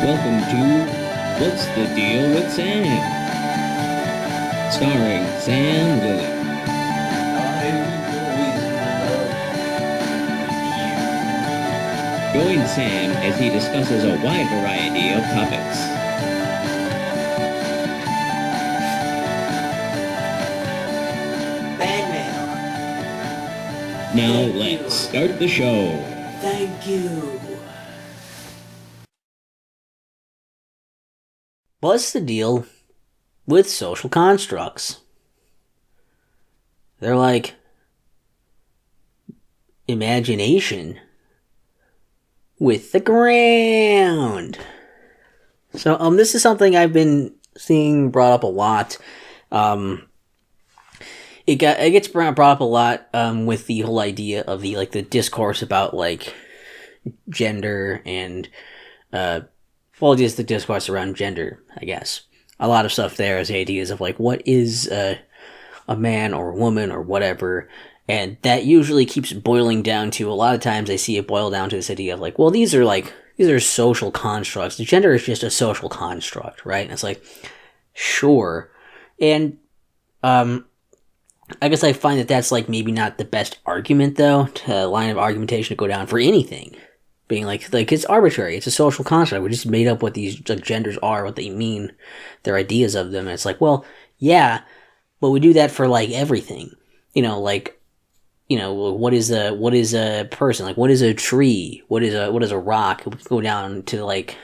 Welcome to What's the Deal with Sam? Starring Sam Lilly. Join Sam as he discusses a wide variety of topics. Fan mail. Now Thank let's you. start the show. Thank you. What's the deal with social constructs? They're like imagination with the ground. So this is something I've been seeing brought up a lot. It gets brought up a lot with the whole idea of the discourse about like gender and just the discourse around gender, I guess. A lot of stuff there is the ideas of like what is a man or a woman or whatever, and that usually keeps boiling down to, a lot of times I see it boil down to this idea of like, well, these are social constructs. The gender is just a social construct, right? And it's like, sure. And I guess I find that that's like maybe not the best argument though, line of argumentation to go down for anything. Being like it's arbitrary. It's a social construct. We just made up what these like genders are, what they mean, their ideas of them. And it's like, well, yeah, but we do that for like everything. What is a person? Like, what is a tree? What is a rock? We go down to like,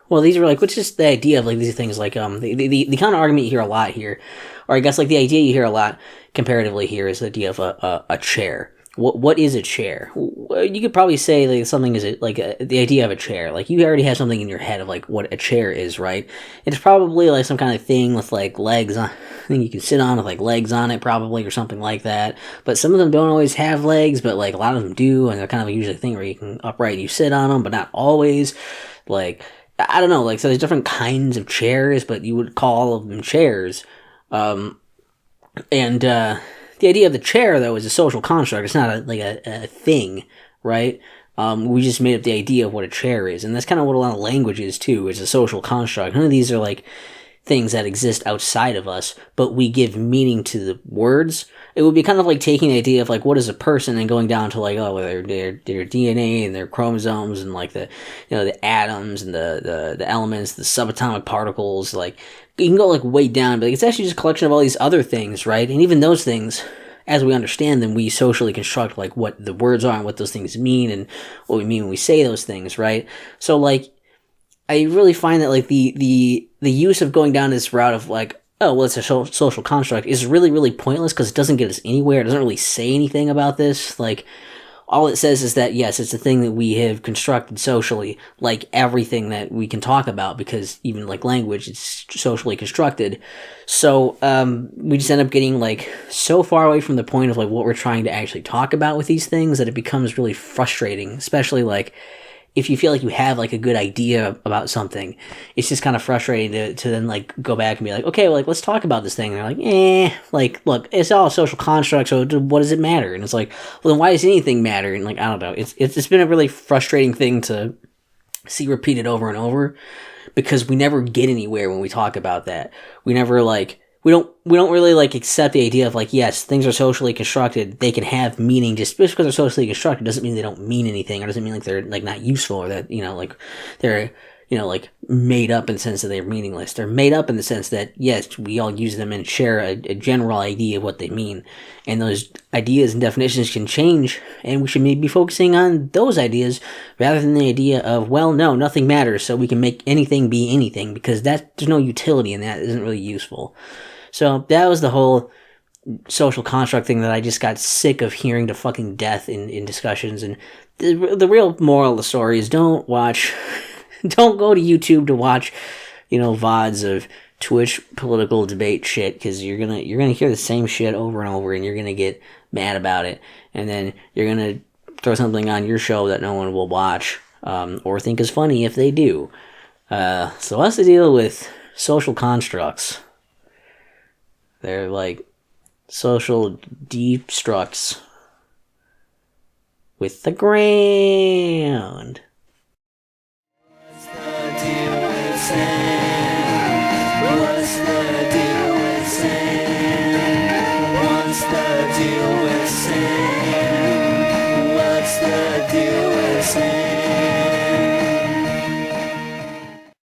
well, these are like, what's just the idea of like these things like the kind of argument you hear a lot here, or I guess like the idea you hear a lot comparatively here is the idea of a chair. What is a chair? You could probably say like something is the idea of a chair. Like you already have something in your head of like what a chair is, right? It's probably like some kind of thing with like legs on, thing you can sit on with like legs on it, probably, or something like that. But some of them don't always have legs, but like a lot of them do, and they're kind of usually a thing where you can upright and you sit on them, but not always. Like, I don't know, like, so there's different kinds of chairs, but you would call all of them chairs. And the idea of the chair, though, is a social construct. It's not a thing, right? We just made up the idea of what a chair is, and that's kind of what a lot of language is too. It's a social construct. None of these are like things that exist outside of us, but we give meaning to the words. It would be kind of like taking the idea of like what is a person and going down to like, oh, their DNA and their chromosomes and like the atoms and the elements, the subatomic particles. Like you can go like way down, but like, it's actually just a collection of all these other things, right? And even those things, as we understand them, we socially construct like what the words are and what those things mean and what we mean when we say those things, right? So like, I really find that like the use of going down this route of like, oh, well, it's a social construct is really pointless because it doesn't get us anywhere. It doesn't really say anything about this. Like, all it says is that yes, it's a thing that we have constructed socially, like everything that we can talk about, because even like language, it's socially constructed. So we just end up getting like so far away from the point of like what we're trying to actually talk about with these things that it becomes really frustrating, especially like if you feel like you have like a good idea about something. It's just kind of frustrating to then like go back and be like, okay, well, like let's talk about this thing. And they're like, like look, it's all a social construct, so what does it matter? And it's like, well, then why does anything matter? And like, I don't know, it's been a really frustrating thing to see repeated over and over, because we never get anywhere when we talk about that. We never like, we don't really like accept the idea of like, yes, things are socially constructed. They can have meaning. Just because they're socially constructed doesn't mean they don't mean anything, or doesn't mean like they're like not useful, or that like they're like made up in the sense that they're meaningless. They're made up in the sense that yes, we all use them and share a general idea of what they mean, and those ideas and definitions can change, and we should maybe be focusing on those ideas rather than the idea of, well, no, nothing matters, so we can make anything be anything, because there's no utility in that. It isn't really useful. So that was the whole social construct thing that I just got sick of hearing to fucking death in discussions. And the real moral of the story is don't go to YouTube to watch, VODs of Twitch political debate shit, because you're gonna hear the same shit over and over, and you're gonna get mad about it, and then you're gonna throw something on your show that no one will watch, or think is funny if they do. So what's the deal with social constructs? They're like social destructs with the ground. What's the deal What's the deal with Sam? What's the deal